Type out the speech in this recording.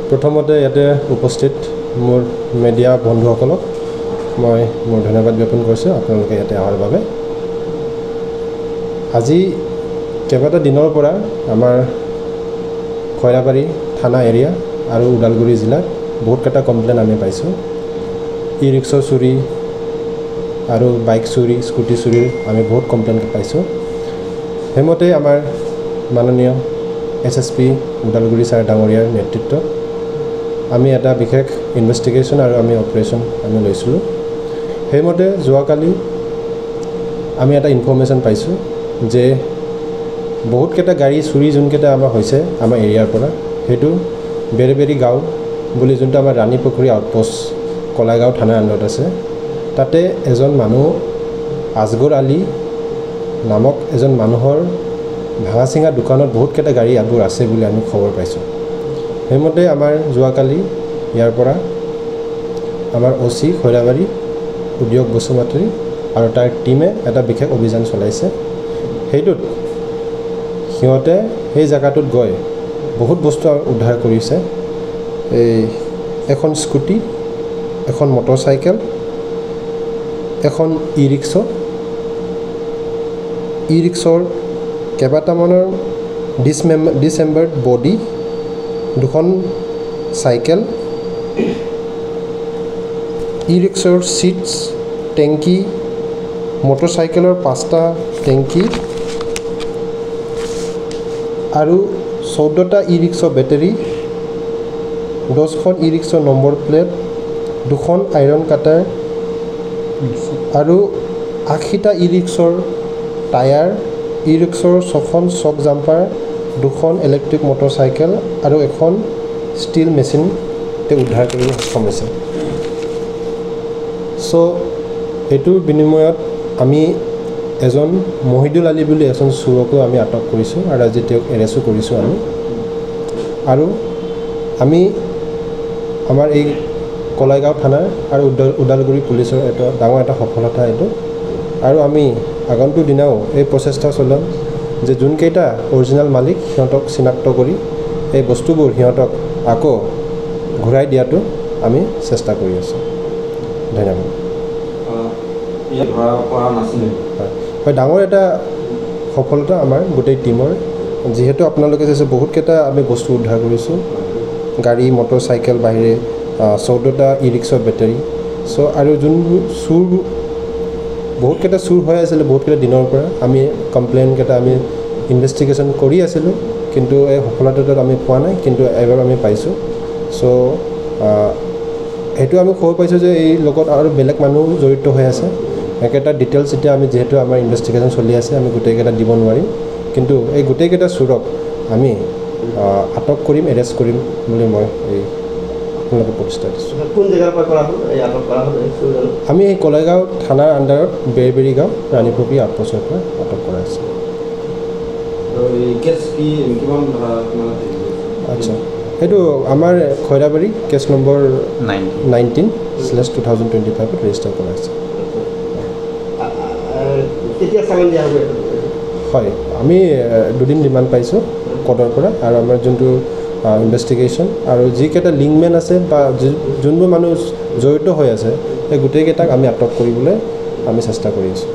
প্ৰথমতে ইয়াতে উপস্থিত মোৰ মিডিয়া বন্ধুসকলক মই মোৰ ধন্যবাদ জ্ঞাপন কৰিছোঁ আপোনালোকে ইয়াতে অহাৰ বাবে। আজি কেইবাটা দিনৰ পৰা আমাৰ খৈৰাবাৰী থানা এৰিয়া আৰু ওদালগুৰি জিলাত বহুতকেইটা কমপ্লেইন আমি পাইছোঁ। ই ৰিক্সা চুৰি আৰু বাইক চুৰি, স্কুটি চুৰিৰ আমি বহুত কমপ্লেইন পাইছোঁ। সেইমতে আমাৰ মাননীয় SSP ওদালগুৰি ছাৰ ডাঙৰীয়াৰ নেতৃত্বত আমি এটা বিশেষ ইনভেষ্টিগেশ্যন আৰু আমি অপাৰেশ্যন আমি লৈছিলোঁ। সেইমতে যোৱাকালি আমি এটা ইনফৰ্মেশ্যন পাইছোঁ যে বহুতকেইটা গাড়ী চুৰি যোনকেইটা আমাৰ হৈছে আমাৰ এৰিয়াৰ পৰা, সেইটো বেৰবেৰী গাঁও বুলি যোনটো আমাৰ ৰাণী পুখুৰী আউটপোষ্ট কলাগাঁও থানাৰ আণ্ডাৰত আছে, তাতে এজন মানুহ আজগৰ আলী নামক এজন মানুহৰ ভাঙা চিঙা দোকানত বহুতকেইটা গাড়ী আবোৰ আছে বুলি আমি খবৰ পাইছোঁ। সেইমতে আমাৰ যোৱাকালি ইয়াৰ পৰা আমাৰ OC খৈৰাবাৰী উদ্যোগ বসুমতাৰী আৰু তাৰ টীমে এটা বিশেষ অভিযান চলাইছে। সেইটোত সিহঁতে সেই জেগাটোত গৈ বহুত বস্তু উদ্ধাৰ কৰিছে। এখন স্কুটি, এখন মটৰচাইকেল, এখন ই ৰিক্সাৰ কেইবাটামানৰ ডিচমেম্বাৰ্ড বডি, দুখন চাইকেল, ই ৰিক্সাৰ ছিটছ, টেংকি, মটৰচাইকেলৰ 5টা টেংকি আৰু 14টা ই ৰিক্সা বেটাৰী, 10খন ই ৰিক্সা নম্বৰ প্লেট, 2খন আইৰণ কাটাৰ আৰু 80টা ই ৰিক্সাৰ টায়াৰ, ই ৰিক্সাৰ 6খন চক জাম্পাৰ, 2খন ইলেক্ট্ৰিক মটৰচাইকেল আৰু এখন ষ্টীল মেচিন উদ্ধাৰ কৰি সক্ষম হৈছে। চ' এইটোৰ বিনিময়ত আমি এজন মহিদুল আলী বুলি এজন চোৰকো আমি আটক কৰিছোঁ আৰু আজি তেওঁক এৰেষ্টো কৰিছোঁ আমি। আৰু আমি আমাৰ এই কলাইগাঁও থানাৰ আৰু ওদালগুৰি পুলিচৰ এটা ডাঙৰ এটা সফলতা এইটো। আৰু আমি আগন্তুক দিনাও এই প্ৰচেষ্টা চলাম যে যোনকেইটা অৰিজিনেল মালিক সিহঁতক চিনাক্ত কৰি এই বস্তুবোৰ সিহঁতক আকৌ ঘূৰাই দিয়াটো আমি চেষ্টা কৰি আছোঁ। ধন্যবাদ। হয়, ডাঙৰ এটা সফলতা আমাৰ গোটেই টীমৰ। যিহেতু আপোনালোকে চাইছে বহুতকেইটা আমি বস্তু উদ্ধাৰ কৰিছোঁ, গাড়ী মটৰচাইকেল বাহিৰে 14টা ই ৰিক্সা বেটাৰী। চ' আৰু যোনবোৰ চুৰ বহুতকেইটা চুৰ হৈ আছিলে বহুতকেইটা দিনৰ পৰা, আমি কমপ্লেইনকেইটা আমি ইনভেষ্টিগেশ্যন কৰি আছিলোঁ, কিন্তু এই সফলতাটো আমি পোৱা নাই, কিন্তু এবাৰ আমি পাইছোঁ। চ' সেইটো আমি খবৰ পাইছোঁ যে এই লগত আৰু বেলেগ মানুহ জড়িত হৈ আছে। একেটা ডিটেইলছ এতিয়া আমি যিহেতু আমাৰ ইনভেষ্টিগেশ্যন চলি আছে আমি গোটেইকেইটা দিব নোৱাৰিম, কিন্তু এই গোটেইকেইটা চোৰক আমি আটক কৰিম, এৰেষ্ট কৰিম বুলি মই এই আপোনালোকে প্ৰতিষ্ঠা দিছোঁ। কোন জেগাৰ পৰা কৰা হ'ল এই আটক কৰা হ'ল? আমি এই কলাইগাঁও থানাৰ আণ্ডাৰত বেৰবেৰী গাঁও ৰাণী পুখুৰী আউটপোষ্টৰ পৰা আটক কৰা আছে। আচ্ছা, এইটো আমাৰ খৈৰাবাৰী কেছ নম্বৰ 19/2025 ৰেজিষ্টাৰ কৰা আছে। হয়, আমি 2 দিন ৰিমাণ্ড পাইছোঁ কোৰ্টৰ পৰা, আৰু আমাৰ যোনটো ইনভেষ্টিগেশ্যন আৰু যিকেইটা লিংকমেন আছে বা যোনবোৰ মানুহ জড়িত হৈ আছে সেই গোটেইকেইটাক আমি আটক কৰিবলৈ আমি চেষ্টা কৰি আছোঁ।